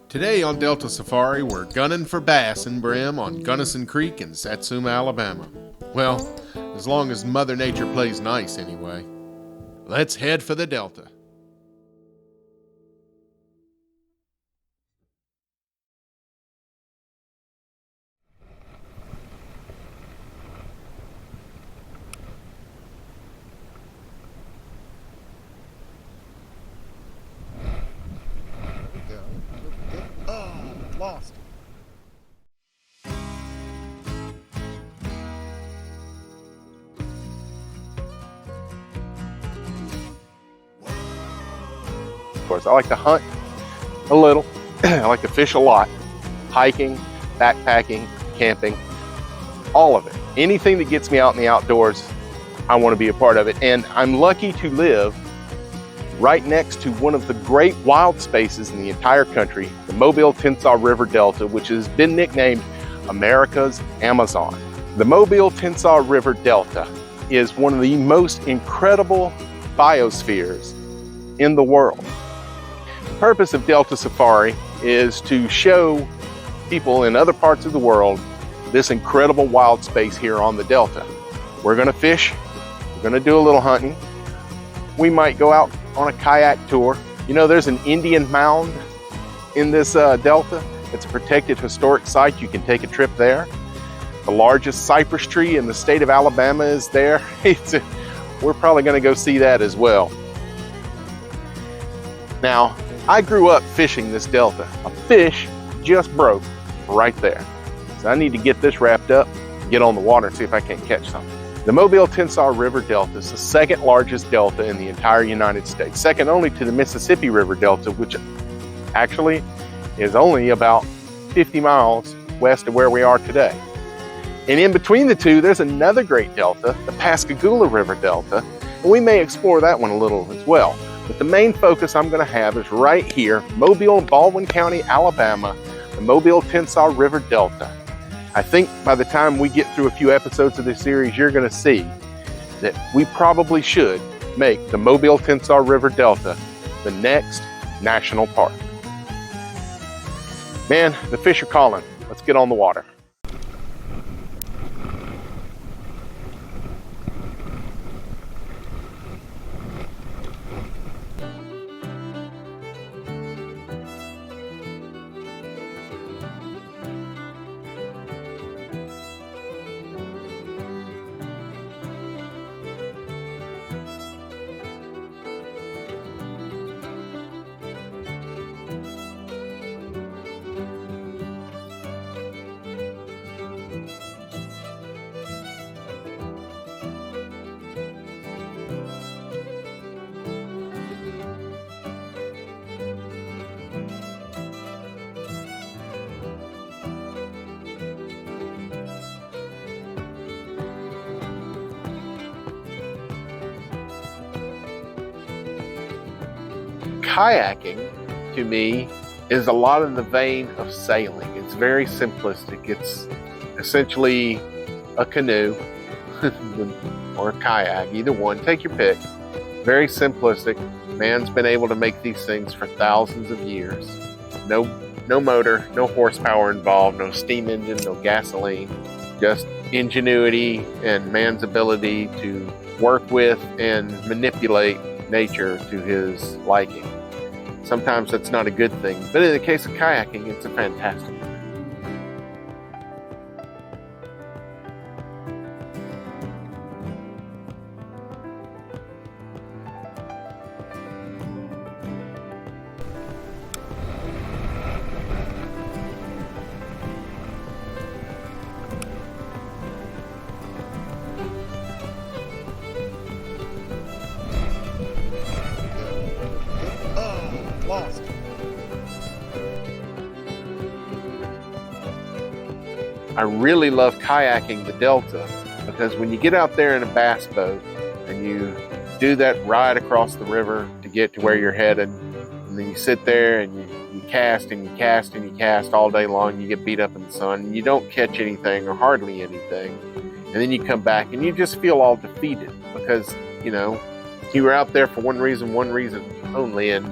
Today on Delta Safari, we're gunning for bass and brim on Gunnison Creek in Satsuma, Alabama. Well, as long as Mother Nature plays nice anyway. Let's head for the Delta. Lost. Of course, I like to hunt a little. I like to fish a lot. Hiking, backpacking, camping, all of it. Anything that gets me out in the outdoors, I want to be a part of it. And I'm lucky to live right next to one of the great wild spaces in the entire country, the Mobile-Tensaw River Delta, which has been nicknamed America's Amazon. The Mobile-Tensaw River Delta is one of the most incredible biospheres in the world. The purpose of Delta Safari is to show people in other parts of the world this incredible wild space here on the Delta. We're gonna fish, we're gonna do a little hunting. We might go out on a kayak tour. You know, there's an Indian mound in this Delta. It's a protected historic site. You can take a trip there. The largest cypress tree in the state of Alabama is there. We're probably gonna go see that as well. Now, I grew up fishing this Delta. A fish just broke right there. So I need to get this wrapped up, get on the water and see if I can't catch something. The Mobile-Tensaw River Delta is the second largest delta in the entire United States, second only to the Mississippi River Delta, which actually is only about 50 miles west of where we are today. And in between the two, there's another great delta, the Pascagoula River Delta, and we may explore that one a little as well. But the main focus I'm going to have is right here, Mobile and Baldwin County, Alabama, the Mobile-Tensaw River Delta. I think by the time we get through a few episodes of this series, you're going to see that we probably should make the Mobile-Tensaw River Delta the next national park. Man, the fish are calling. Let's get on the water. Kayaking, to me, is a lot in the vein of sailing. It's very simplistic. It's essentially a canoe or a kayak, either one, take your pick. Very simplistic. Man's been able to make these things for thousands of years. No motor, no horsepower involved, no steam engine, no gasoline, just ingenuity and man's ability to work with and manipulate nature to his liking. Sometimes that's not a good thing, but in the case of kayaking, it's a fantastic thing. Lost. I really love kayaking the Delta because when you get out there in a bass boat and you do that ride across the river to get to where you're headed, And then you sit there and you cast and you cast and you cast all day long. You get beat up in the sun and you don't catch anything or hardly anything. And then you come back and you just feel all defeated because, you were out there for one reason only, and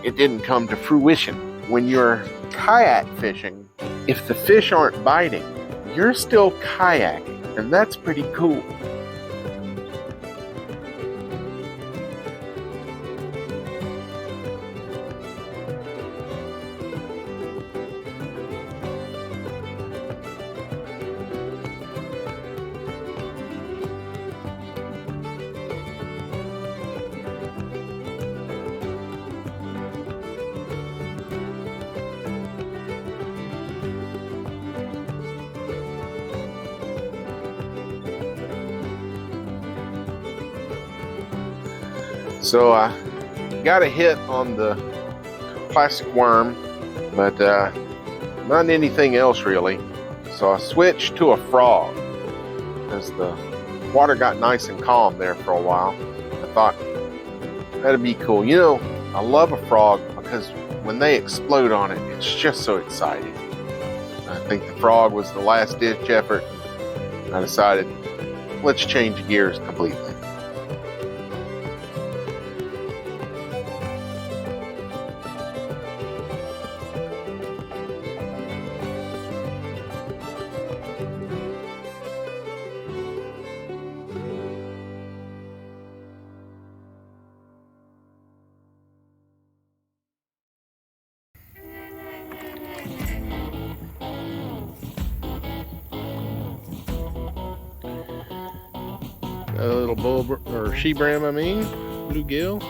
it didn't come to fruition. When you're kayak fishing, if the fish aren't biting, you're still kayaking, and that's pretty cool. So I got a hit on the plastic worm, but not anything else really. So I switched to a frog as the water got nice and calm there for a while. I thought that'd be cool. I love a frog because when they explode on it, it's just so exciting. I think the frog was the last ditch effort. I decided, let's change gears completely. A little bull or she bram, bluegill.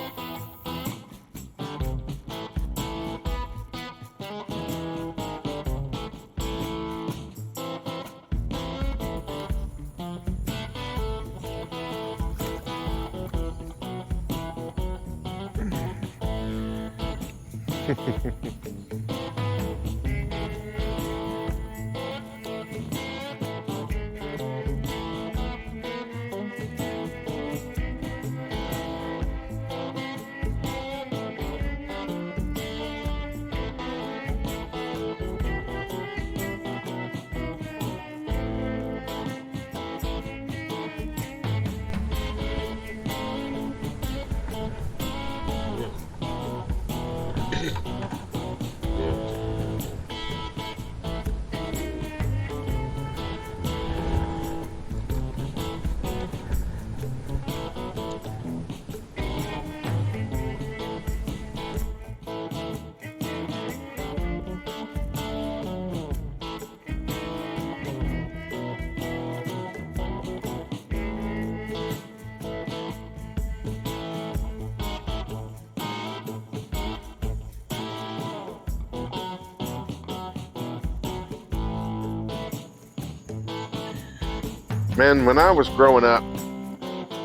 Man, when I was growing up,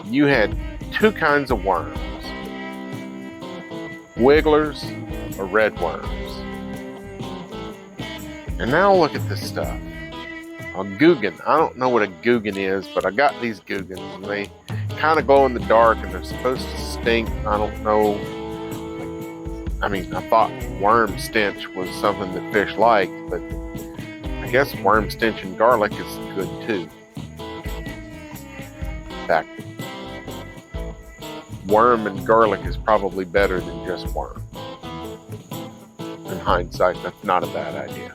you had two kinds of worms. Wigglers or red worms. And now look at this stuff. A Guggen. I don't know what a Guggen is, but I got these Guggens and they kind of glow in the dark and they're supposed to stink. I don't know. I thought worm stench was something that fish liked, but I guess worm stench and garlic is good too. In fact, worm and garlic is probably better than just worm. In hindsight, that's not a bad idea.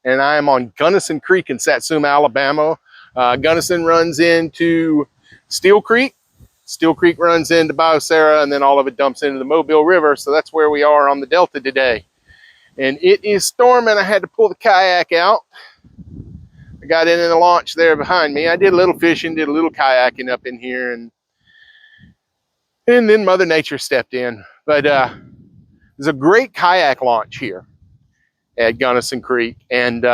and I am on Gunnison Creek in Satsuma, Alabama. Gunnison runs into Steel Creek. Steel Creek runs into Biosera, and then all of it dumps into the Mobile River. So that's where we are on the Delta today. And it is storming. I had to pull the kayak out. I got in the launch there behind me. I did a little fishing, did a little kayaking up in here, and then Mother Nature stepped in. But there's a great kayak launch here at Gunnison Creek, and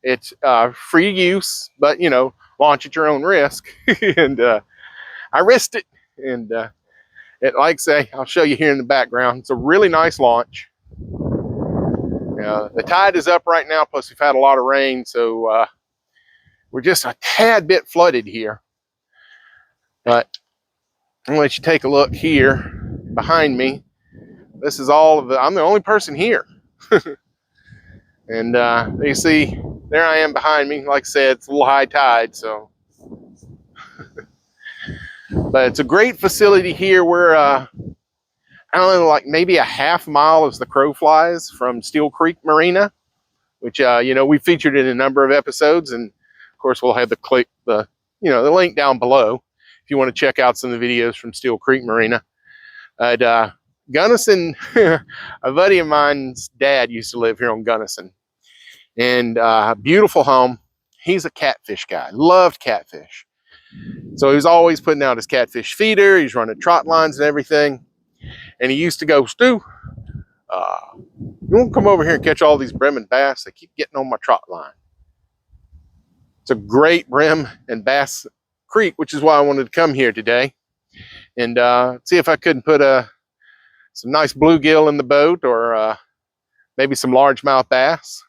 it's free use, but you know, launch at your own risk. And I risked it, and it, like I say, I'll show you here in the background. It's a really nice launch. The tide is up right now, plus we've had a lot of rain, so we're just a tad bit flooded here. But I'm gonna let you take a look here behind me. This is all of the, I'm the only person here. And you see, there I am behind me. Like I said, it's a little high tide, so. But it's a great facility here. We're, I don't know, like maybe a half mile as the crow flies from Steel Creek Marina, which, you know, we featured in a number of episodes. And of course, we'll have the link down below if you want to check out some of the videos from Steel Creek Marina. But Gunnison, a buddy of mine's dad used to live here on Gunnison, and beautiful home. He's a catfish guy, loved catfish. So he was always putting out his catfish feeder. He's running trot lines and everything. And he used to go, Stu, you want to come over here and catch all these brim and bass? They keep getting on my trot line. It's a great brim and bass creek, which is why I wanted to come here today and see if I couldn't put some nice bluegill in the boat, or maybe some largemouth bass.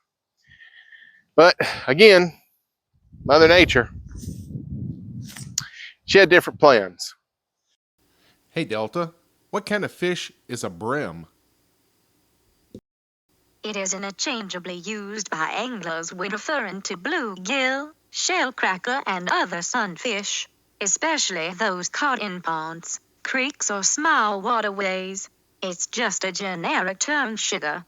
But again, Mother Nature, she had different plans. Hey Delta, what kind of fish is a bream? It is interchangeably used by anglers when referring to bluegill, shellcracker, and other sunfish, especially those caught in ponds, creeks, or small waterways. It's just a generic term, sugar.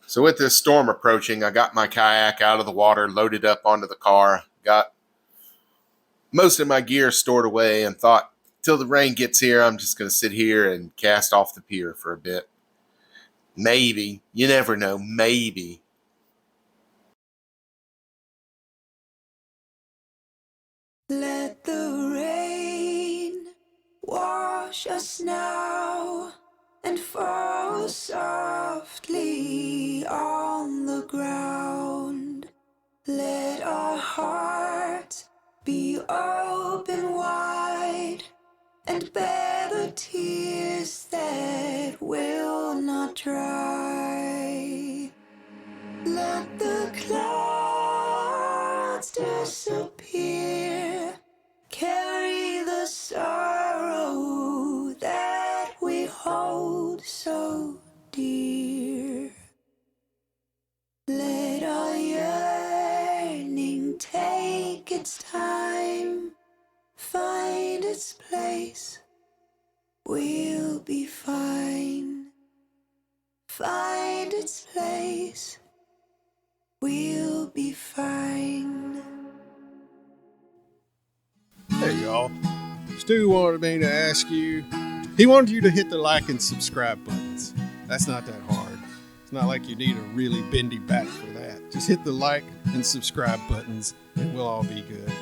So with this storm approaching, I got my kayak out of the water, loaded up onto the car, got most of my gear stored away, and thought, till the rain gets here, I'm just going to sit here and cast off the pier for a bit. Maybe, you never know, maybe. Let the rain wash us now and fall softly on the ground. Let our hearts be open wide and bear the tears that will not dry. Let the clouds disappear, carry the sorrow that we hold so dear. Let our yearning take its time, find its place, we'll be fine. Find its place, we'll be fine. Hey y'all, Stu wanted me to ask you, he wanted you to hit the like and subscribe buttons. That's not that hard. It's not like you need a really bendy back for that. Just hit the like and subscribe buttons and we'll all be good.